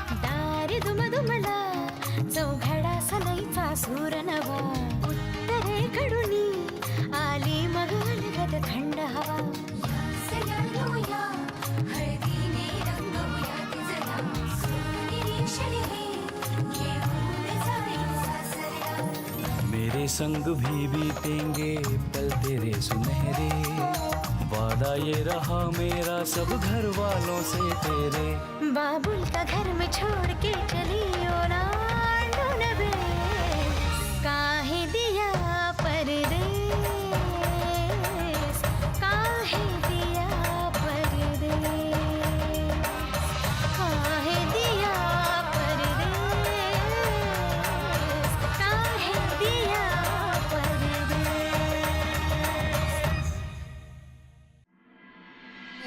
दारी दुमदुमला चौघडा सनईचा सूर नवा उत्तरेकडून आली मग अलगद थंड हवा सजवूया हळदीने रंगवूया तिजला सोनेरी क्षणी घेऊन जाणे सासऱ्या मेरे संग भी बीतेंगे पल तेरे सुनहरे वादा ये रहा मेरा सब घर वालों से तेरे बाबुल का घर में छोड़ के चली ओ ना ढूंढबे काहे दिया परदेस काहे दिया परदेस काहे दिया परदेस काहे दिया परदेस।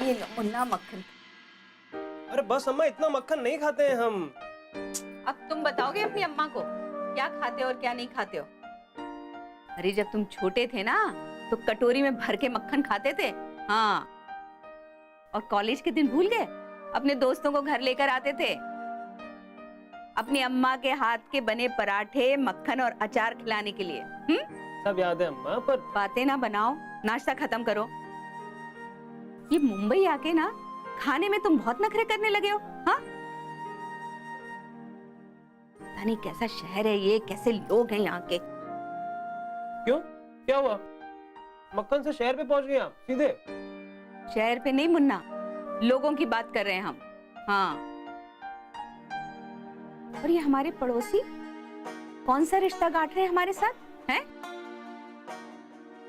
ये लो मुन्ना मक्खन। अरे बस अम्मा, इतना मक्खन नहीं खाते हैं हम। अब तुम बताओगे अपनी अम्मा को क्या खाते हो और क्या नहीं खाते हो? अरे जब तुम छोटे थे ना तो कटोरी में भर के मक्खन खाते थे। हाँ, और कॉलेज के दिन भूल गए? अपने दोस्तों को घर लेकर आते थे, अपनी अम्मा के हाथ के बने पराठे, मक्खन और अचार खिलाने के लिए। सब याद है अम्मा, पर बातें ना बनाओ, नाश्ता खत्म करो। ये मुंबई आके ना खाने में तुम बहुत नखरे करने लगे हो। हाँ, पता नहीं कैसा शहर है ये, कैसे लोग हैं यहाँ के। क्यों, क्या हुआ? मक्खन से शहर पे पहुंच गए आप सीधे? शहर पे नहीं मुन्ना, लोगों की बात कर रहे हैं हम। हाँ, और ये हमारे पड़ोसी कौन सा रिश्ता गांठ रहे हैं हमारे साथ हैं?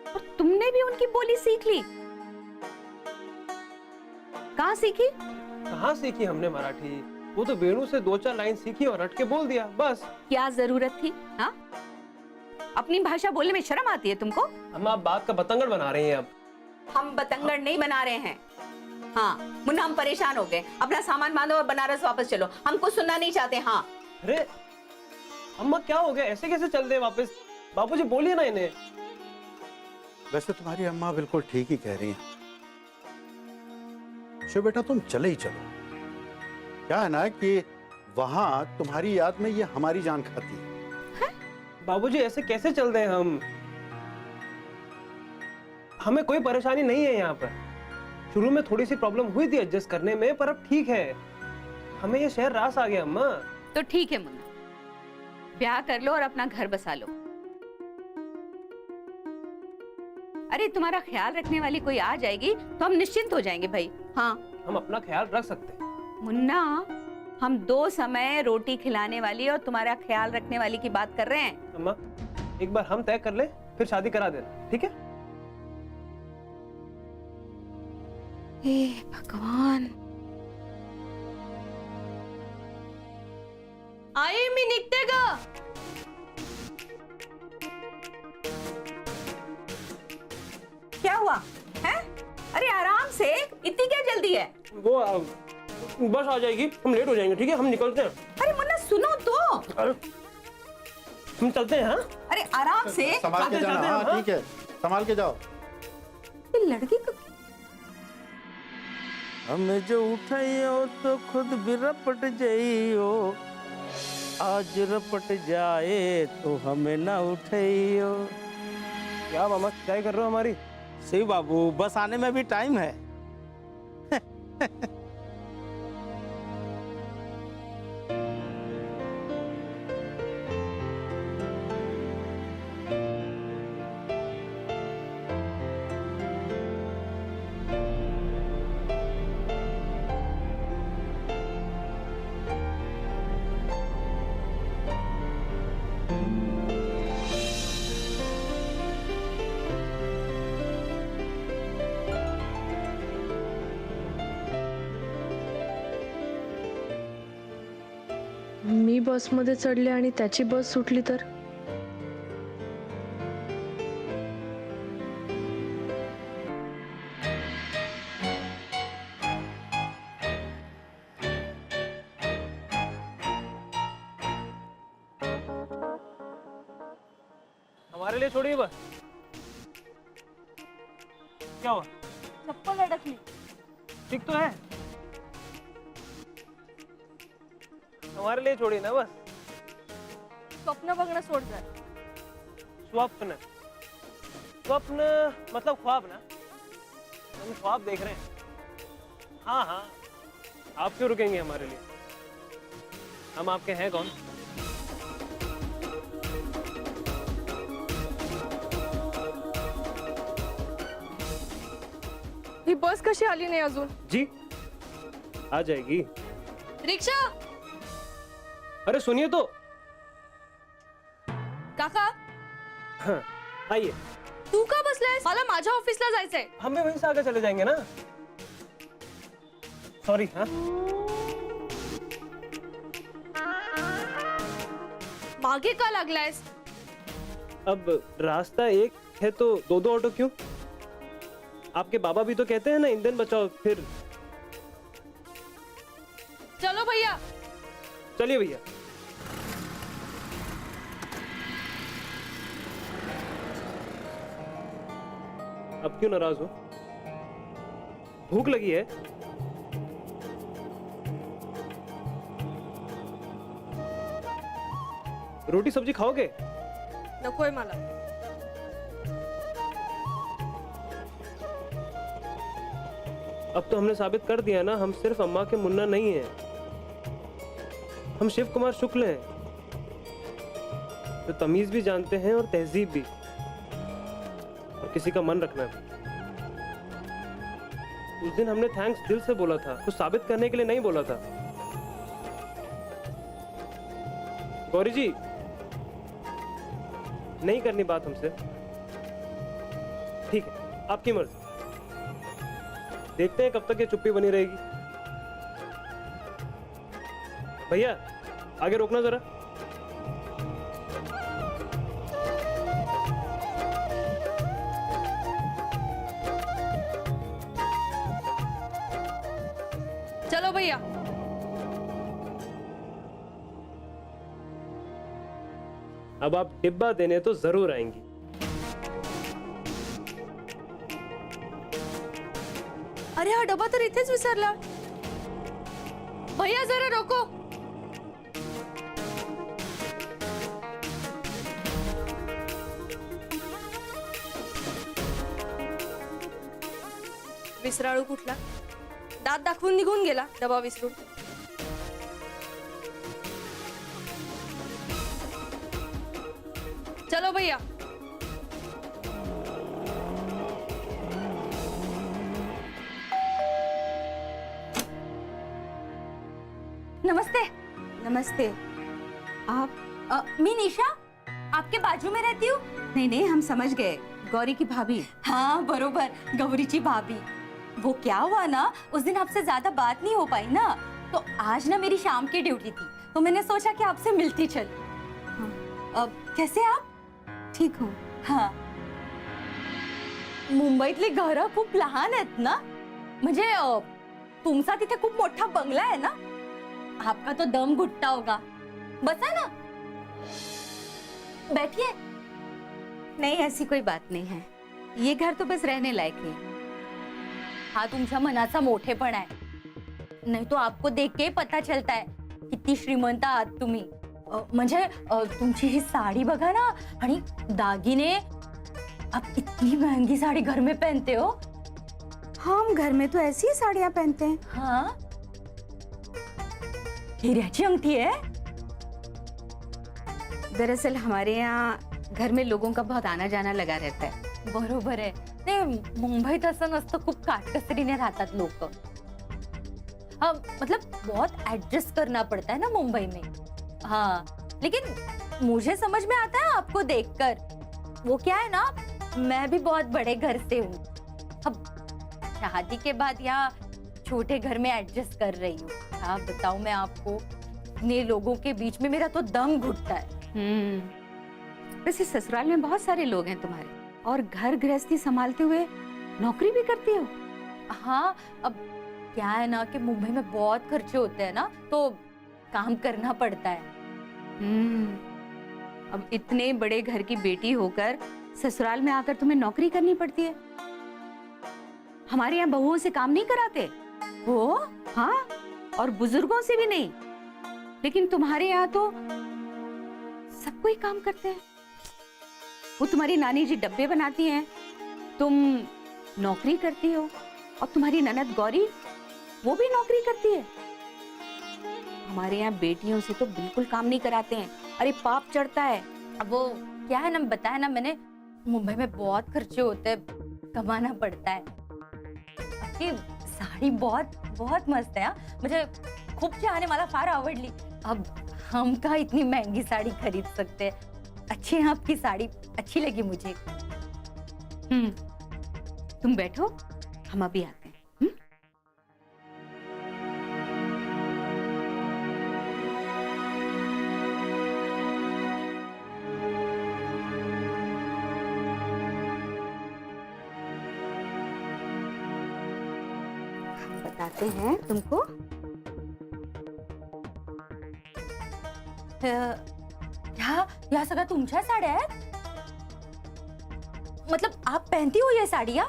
और तुमने भी उनकी बोली सीख ली? कहाँ सीखी? कहाँ सीखी हमने मराठी? वो तो वेणु से 2-4 लाइन सीखी और रट के बोल दिया बस। क्या जरूरत थी? हाँ, अपनी भाषा बोलने में शर्म आती है तुमको? अम्मा, आप बात का बतंगड़ बना रही हैं अब। हम बतंगड़ नहीं बना रहे हैं। हाँ मुन्ना, हम परेशान हो गए, अपना सामान बांधो और बनारस वापस चलो, हम कुछ सुनना नहीं चाहते। हाँ। अरे अम्मा, क्या हो गया? ऐसे कैसे चल दे वापस? बाबूजी बोलिए ना इन्हें। वैसे तुम्हारी अम्मा बिल्कुल ठीक ही कह रही हैं। शिव बेटा, तुम चले ही चलो। क्या है ना कि वहां तुम्हारी याद में ये हमारी जान खाती है। बाबूजी ऐसे कैसे चल दें हम? हमें कोई परेशानी नहीं है यहाँ पर। शुरू में थोड़ी सी प्रॉब्लम हुई थी एडजस्ट करने में, पर अब ठीक है। हमें ये शहर रास आ गया अम्मा। तो ठीक है मुन्ना, ब्याह कर लो और अपना घर बसा लो। अरे तुम्हारा ख्याल रखने वाली कोई आ जाएगी तो हम निश्चिंत हो जाएंगे भाई। हाँ, हम अपना ख्याल रख सकते हैं। मुन्ना, हम 2 समय रोटी खिलाने वाली और तुम्हारा ख्याल रखने वाली की बात कर रहे हैं। अम्मा, एक बार हम तय कर ले, फिर शादी करा देना, ठीक है? हे भगवान। आई मी निघते ग। क्या हुआ है? अरे आराम से, इतनी क्या जल्दी है? वो बस आ जाएगी, हम लेट हो जाएंगे, ठीक है? हम निकलते हैं। अरे मुन्ना सुनो तो। अरे हम चलते हैं। हाँ, अरे आराम से। संभाल के जाना। हाँ ठीक है, संभाल के जाओ। ये लड़की को हमें जो उठाइयो तो खुद भी रपट जाइयो, आज रपट जाए तो हमें ना उठाइयो। क्या मामा, क्या कर रहे हो हमारी? सही बाबू, बस आने में भी टाइम है। मी बसमध्ये चढले आणि त्याची बस सुटली तर? हमारे लिए छोड़िए बस। क्या हुआ? चप्पल अडकली। ठीक तो है? हमारे लिए छोड़िए ना बस। स्वप्न बघणं सोड जरा. स्वप्न स्वप्न मतलब ख्वाब ना, हम ख्वाब देख रहे हैं। हाँ हाँ, आप क्यों रुकेंगे हमारे लिए? हम आपके हैं कौन? ही बस कशी आली नाही अजून? जी आ जाएगी। रिक्षा. अरे सुनिए तो। काका, हाँ, आइए। तू का बसलायस? मला माझ्या ऑफिसला जायचंय. हम भी वहीं से आगे चले जाएंगे ना। सॉरी। हाँ मागे का लागलायस? अब रास्ता एक है तो दो दो ऑटो क्यों? आपके बाबा भी तो कहते हैं ना, ईंधन बचाओ। फिर चलो भैया. चलिए भैया। अब क्यों नाराज हो? भूख लगी है? रोटी सब्जी खाओगे? नकोय मला. अब तो हमने साबित कर दिया ना, हम सिर्फ अम्मा के मुन्ना नहीं हैं। हम शिव कुमार शुक्ल हैं, तो तमीज भी जानते हैं और तहजीब भी, और किसी का मन रखना भी। उस दिन हमने थैंक्स दिल से बोला था, कुछ साबित करने के लिए नहीं बोला था। गौरी जी, नहीं करनी बात हमसे? ठीक है, आपकी मर्जी। देखते हैं कब तक ये चुप्पी बनी रहेगी। भैया आगे रोकना जरा। चलो भैया. अब आप डिब्बा देने तो जरूर आएंगी। अरे हा डबा तर इथेच विसरला. भैया जरा रोको. विसराळू कुठला? दात दाखवून निघून गेला डबा विसरून. चलो भैया. नमस्ते। नमस्ते। आप मैं निशा आपके बाजू में रहती हूँ। नहीं नहीं, हम समझ गए, गौरी की भाभी। हाँ बरोबर, गौरीची भाभी। वो क्या हुआ ना, उस दिन आपसे ज्यादा बात नहीं हो पाई ना, तो आज ना मेरी शाम की ड्यूटी थी, तो मैंने सोचा कि आपसे मिलती चल। हाँ। कैसे आप? ठीक हूँ। हाँ, मुंबईतली घरं खूप लहान आहेत ना, म्हणजे तुमचा तिथे खूप मोठा बंगला आहे ना, आपका तो दम घुटता होगा। बसा ना, बैठिए। नहीं, ऐसी कोई बात नहीं है, ये घर तो बस रहने लायक है। हा तुमच्या मनाचा मोठेपण आहे, नाही तो आपको देख के पता चलता है किती श्रीमंत आहात तुम्ही। म्हणजे तुमची ही साडी बघा ना, आणि दागिने, आप इतनी महंगी साड़ी घर में पहनते हो। हम घर में तो ऐसी ही साड़ियाँ पहनते हैं। हाँ, हीऱ्याची अंगठी है। दरअसल हमारे यहाँ घर में लोगों का बहुत आना जाना लगा रहता है। बरोबर आहे, नाही मुंबईत असं नसतं, खूप काटकसरीने राहतात लोक। हाँ, मतलब बहुत एडजस्ट करना पड़ता है ना मुंबई में। हाँ, लेकिन मुझे समझ में आता है आपको देखकर। वो क्या है ना, मैं भी बहुत बड़े घर से हूँ, अब शादी के बाद यहाँ छोटे घर में एडजस्ट कर रही हूँ। हाँ बताऊँ मैं आपको, इतने लोगों के बीच में मेरा तो दम घुटता है। वैसे ससुराल में बहुत सारे लोग हैं तुम्हारे, और घर गृहस्थी संभालते हुए नौकरी भी करती हो। हाँ, अब क्या है ना कि मुंबई में बहुत खर्चे होते हैं ना, तो काम करना पड़ता है। अब इतने बड़े घर की बेटी होकर ससुराल में आकर तुम्हें नौकरी करनी पड़ती है। हमारे यहाँ बहुओं से काम नहीं कराते वो हाँ, और बुजुर्गों से भी नहीं। लेकिन तुम्हारे यहाँ तो सब कोई काम करते हैं। वो तुम्हारी नानी जी डब्बे बनाती हैं, तुम नौकरी करती हो, और तुम्हारी ननद गौरी वो भी नौकरी करती है। हमारे यहाँ बेटियों से तो बिल्कुल काम नहीं कराते हैं, अरे पाप चढ़ता है। अब वो क्या है ना, बताया ना मैंने, मुंबई में बहुत खर्चे होते हैं, कमाना पड़ता है। आपकी साडी बहुत बहुत मस्त है, मुझे खूप छान, मला फार आवडली। अब हम कहाँ इतनी महंगी साड़ी खरीद सकते हैं। अच्छी है आपकी साड़ी, अच्छी लगी मुझे। तुम बैठो, हम अभी आते हैं। बताते हैं तुमको। ह्या सगळ्या तुमच्या साड्या आहेत? मतलब आप पहनती हो ये साड़ियाँ?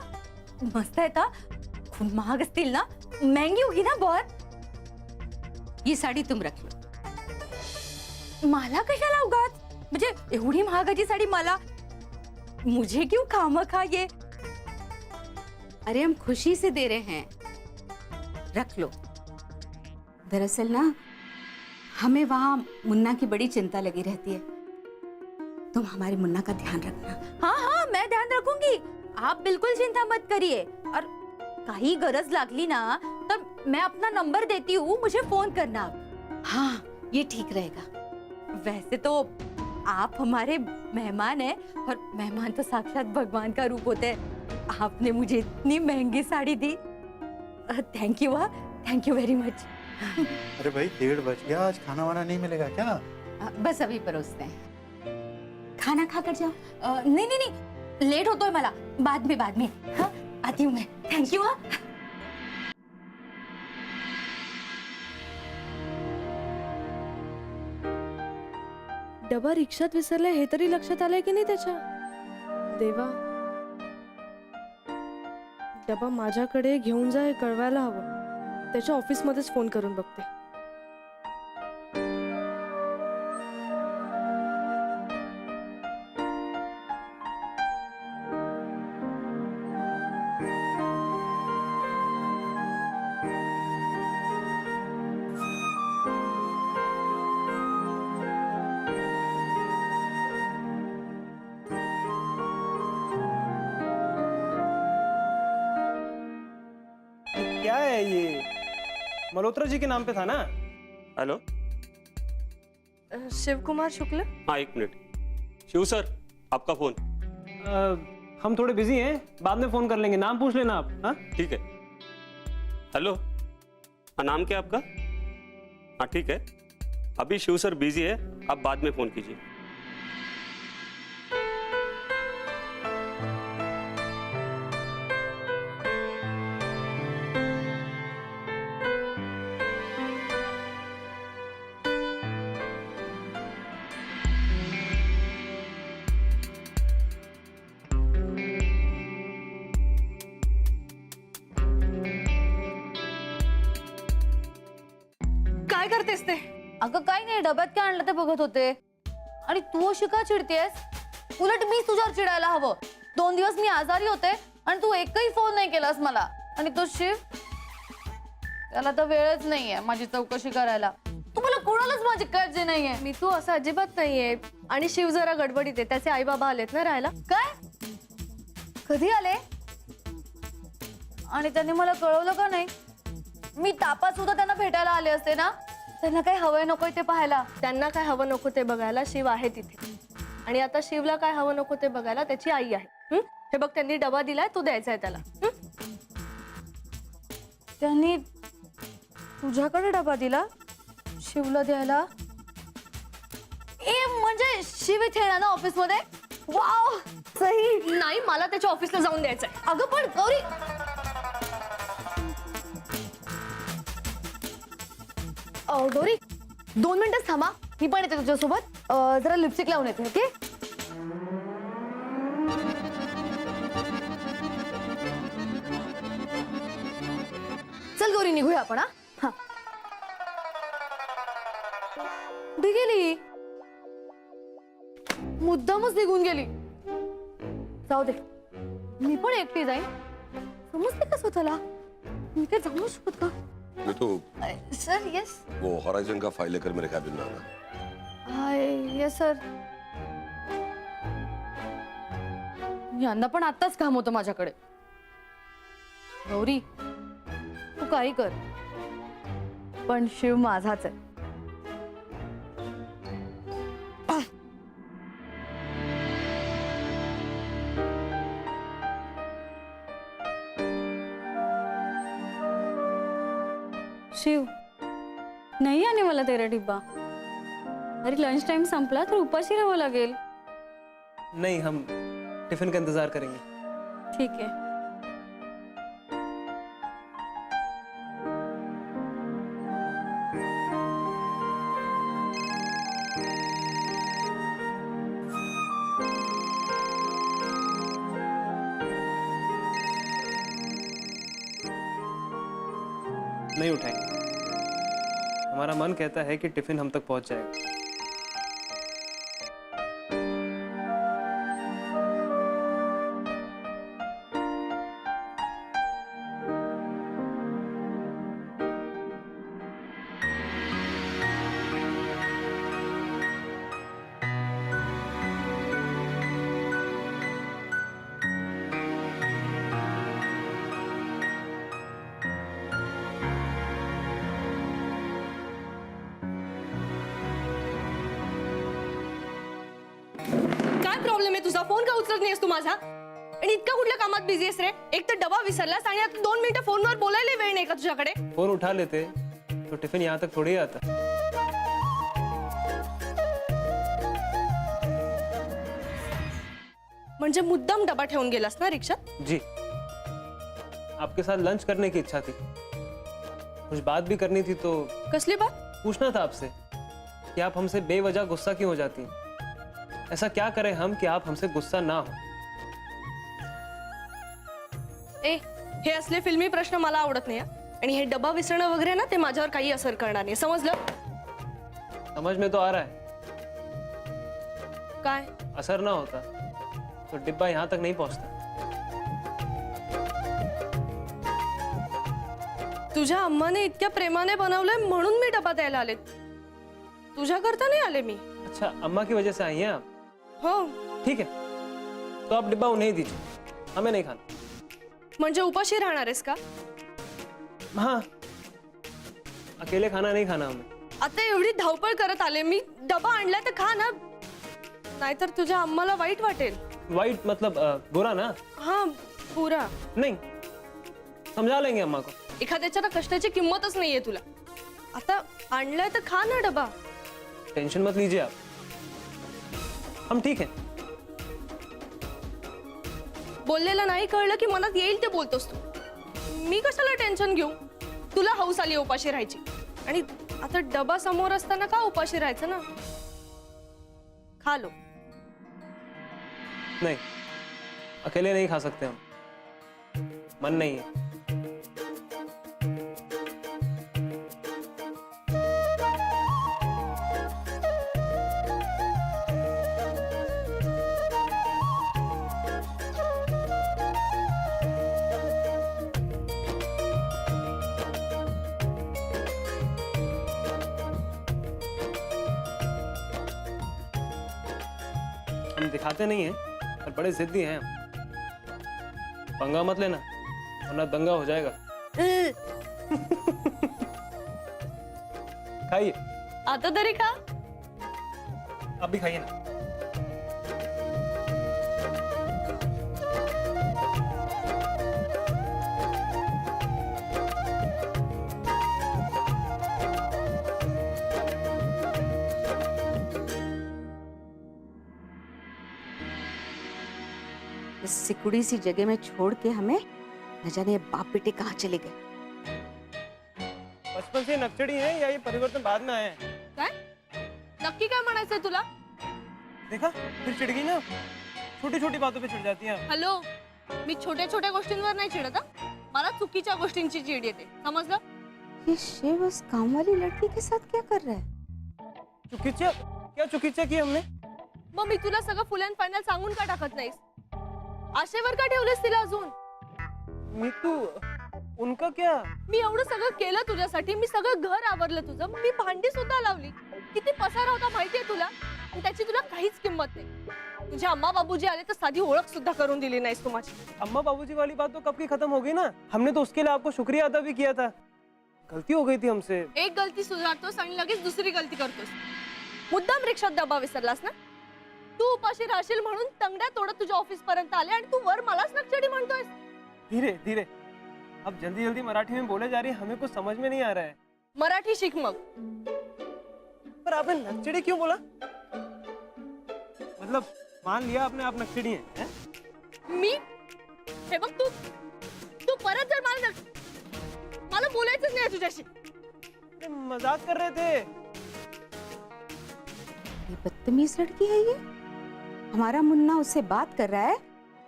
मस्त है था, खूप महाग असतील ना, महंगी होगी ना बहुत। ये साड़ी तुम रख लो। मला कशाला उगाच, म्हणजे एवढी महागाची साडी मला, मुझे क्यों खामखा ये? अरे हम खुशी से दे रहे हैं, रख लो। दरअसल ना हमें वहां मुन्ना की बड़ी चिंता लगी रहती है, तुम हमारे मुन्ना का ध्यान रखना। हाँ हाँ, मैं ध्यान रखूंगी, आप बिल्कुल चिंता मत करिए। और काही गरज लागली ना तब मैं अपना नंबर देती हूँ, मुझे फोन करना। हाँ ये ठीक रहेगा। वैसे तो आप हमारे मेहमान हैं, और मेहमान तो साक्षात भगवान का रूप होते हैं। आपने मुझे इतनी महंगी साड़ी दी, thank you, thank you very much. अरे भाई 1:30 बज गया, आज खाना वाना नहीं मिलेगा क्या? बस अभी परोसते हैं, खाना खा कर जाओ। नहीं नहीं नहीं, लेट होतोय मला, बाद में। हाँ आती हूँ मैं, थैंक यू। डबा रिक्षात विसरलाय हे तरी लक्षात आलंय की नाही त्याच्या? देवा, डबा माझ्याकडे घेऊन जा हे कळवायला हवं. त्याच्या ऑफिसमध्येच फोन करून बघते. क्या है ये? मल्होत्रा जी के नाम पे था ना? हेलो, शिव कुमार शुक्ल. हाँ एक मिनट. शिव सर, आपका फोन. हम थोड़े बिजी हैं, बाद में फोन कर लेंगे. नाम पूछ लेना आप. हाँ ठीक है. हेलो, हाँ नाम क्या आपका? हाँ ठीक है, अभी शिव सर बिजी है, आप बाद में फोन कीजिए. काय करतेस ते? अगं काय नाही, डब्यात काय आणलं ते बघत होते. आणि तू अशी का चिडतेस? उलट मी तुझ्यावर चिडायला हवं. 2 दिवस मी आजारी होते आणि तू एकही फोन नाही केलास मला. आणि तो शिव, त्याला तर वेळच नाहीये माझी चौकशी करायला. तुम्हाला कोणालाच माझी काळजी नाहीये. मी तू असं अजिबात नाहीये. आणि शिव जरा गडबडीत आहे, त्याचे आई बाबा आलेत ना राहायला. काय? कधी आले? आणि त्यांनी मला कळवलं का नाही? मी तापात सुद्धा त्यांना भेटायला आले असते ना. त्यांना काय हवंय नकोय ते पाहायला. त्यांना काय हवं नको ते बघायला शिव आहे तिथे. आणि आता शिवला काय हवं नको ते बघायला त्याची आई आहे. हे बघ, त्यांनी डबा दिलाय, तो द्यायचा आहे त्याला. त्यांनी तुझ्याकडे डबा दिला शिवला द्यायला? म्हणजे शिव इथे ना ऑफिस मध्ये? वाव, सही. नाही, मला त्याच्या ऑफिसला जाऊन द्यायचंय. अगं पण गौरी, गौरी 2 मिनिटच थांबा, मी पण येते तुझ्यासोबत. जरा लिपस्टिक लावून येते. ओके. चल गौरी, निघूया आपण. हा. कुठे गेली? मुद्दामच निघून गेली. जाऊ दे, मी पण एकटी जाईन. समजते का स्वतःला? मी काय जाऊ शकत का? Neetu, sir yes. वो हॉराइजन का फाइल लेकर मेरे कैबिन में आना. Hi yes sir. यांना पण आत्ताच काम होतं माझ्याकडे. गौरी, तू काही कर, पण शिव माझाच आहे. शिव, नहीं आने वाला तेरा डिब्बा? अरे लंच टाइम संपला तो उपाशी रहावं लागेल. नहीं, हम टिफिन का इंतजार करेंगे. ठीक है. नहीं उठाएंगे. हमारा मन कहता है कि टिफिन हम तक पहुंच जाएगा. काय प्रॉब्लेम आहे तुझा? फोन का उचलत नाहीस तू माझा? आणि इतका कुठल्या कामात बिझी आहेस रे? एक तर डबा विसरलास आणि आता 2 मिनिटं फोनवर बोलायला वेळ नाही का तुझ्याकडे? फोन उठा लेते तो टिफिन यहाँ तक थोड़ी आता. म्हणजे मुद्दाम डबा ठेवून गेलास ना रिक्षात? जी, आपके साथ लंच करने की इच्छा थी. कुछ बात भी करनी थी तो कसली बात? पूछना था आपसे कि आप हमसे बेवजह गुस्सा क्यों हो जाती हैं. ऐसा क्या करें हम कि आप हमसे गुस्सा ना हो. ए, हे असले फिल्मी प्रश्न मला आवडत नाही. आणि हे डबा विसरणं वगैरे ना, ते माझ्यावर काही असर करणार नाही, समजलं? समझ में तो आ रहा है. काय? असर ना होता तो डिब्बा यहाँ तक नहीं पहुंचता. तुझ्या अम्माने इतक्या प्रेमाने बनवलंय म्हणून मी डबा द्यायला आले. तुझ्या करता नाही आले मी. अच्छा, अम्मा की वजह से आई हैं आप? हो. ठीक है, तो आप डिब्बा उन्हें ही दीजिए, हमें नहीं खाना. म्हणजे उपाशी राहणार आहेस का? हाँ, अकेले खाना नहीं खाना हमें. आता एवढी धावपळ करत आले मी, डबा आणलाय तर खा ना, नाहीतर तुझ्या अम्माला वाईट वाटेल. वाइट मतलब बुरा ना? हाँ, पूरा. नहीं, समझा लेंगे अम्मा को. एखाद्याच्या ना कष्टाची किंमतच नाहीये तुला. आता आणलाय तर खा ना डबा. टेंशन मत लीजिए आप, हम ठीक हैं. बोललेलं नाही कळलं की मनात येईल ते बोलतोस तू. मी कशाला टेन्शन घेऊ? तुला हौस आली उपाशी राहायची, आणि आता डबा समोर असताना का उपाशी राहायचं ना? खा लो. नहीं, अकेले नहीं खा सकते हम, मन नहीं है. हम दिखाते नहीं हैं, पर बड़े जिद्दी हैं हम. पंगा मत लेना वरना दंगा हो जाएगा. खाइए. आता तरी खा. आप भी खाइए ना. इस सिकुड़ी सी जगह में छोड़ के हमें न जाने बाप बेटे कहाँ चले गए. बचपन से नक्सड़ी हैं या ये परिवर्तन बाद में आए हैं? काय? नक्की काय म्हणायचंय तुला? देखा, फिर चिढ़ गई ना. छोटी छोटी बातों पे चिढ़ जाती हैं. हॅलो, मी छोट्या छोट्या गोष्टींवर नाही चिडत. मला चुकीच्या गोष्टींची चिड येते, समजलं? ये शिव उस काम वाली लड़की के साथ क्या कर रहा है? चुकीच्या क्या चुकीच्या की हमने? मग मी तुला सगळं फुल अँड फायनल सांगून का टाकत नाहीस? आशेवर का ठेवलेस तिला अजून? नीतू, उनका क्या? मी एवढं सगळं केलं तुझ्यासाठी, मी सगळं घर आवरलं तुझं, मी भांडी सुद्धा लावली, किती पसारा होता माहितीये तुला, आणि त्याची तुला काहीच किंमत नाही. तुझे अम्मा बाबूजी आले तर साधी ओळख सुद्धा करून दिली नाहीस तू माझी. अम्मा बाबूजी वाली बात तो कब की खत्म हो गई ना. हमने तो उसके लिए आपको शुक्रिया अदा भी किया था. गलती हो गई थी हमसे. एक गलती सुधारतोस आणि लगेच दुसरी गलती करतोस. मुद्दाम रिक्षात डबा विसरलास ना. तू उपाशी राहशील म्हणून तंगड्या तोडत तुझ्या ऑफिस पर्यंत आले आणि तू वर मलाच नकचडी म्हणतोयस. धीरे धीरे, अब जल्दी जल्दी मराठी में बोले जा रही है, हमें कुछ समझ में नहीं आ रहा है. मराठी शिक मग. पर आपने नकचड़ी क्यों बोला? मतलब मान लिया आपने आप नकचड़ी हैं? मी हे बघ, तू परत जर मला बोलायचंच नाही तुझ्याशी. मजाक कर रहे थे. ये बदतमीज लड़की है ये. हमारा मुन्ना उससे बात कर रहा है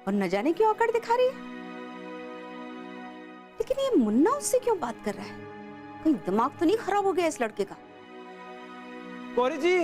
और न जाने क्यों अकड़ दिखा रही है. लेकिन ये मुन्ना उससे क्यों बात कर रहा है? कहीं दिमाग तो नहीं खराब हो गया इस लड़के का? गौरी जी,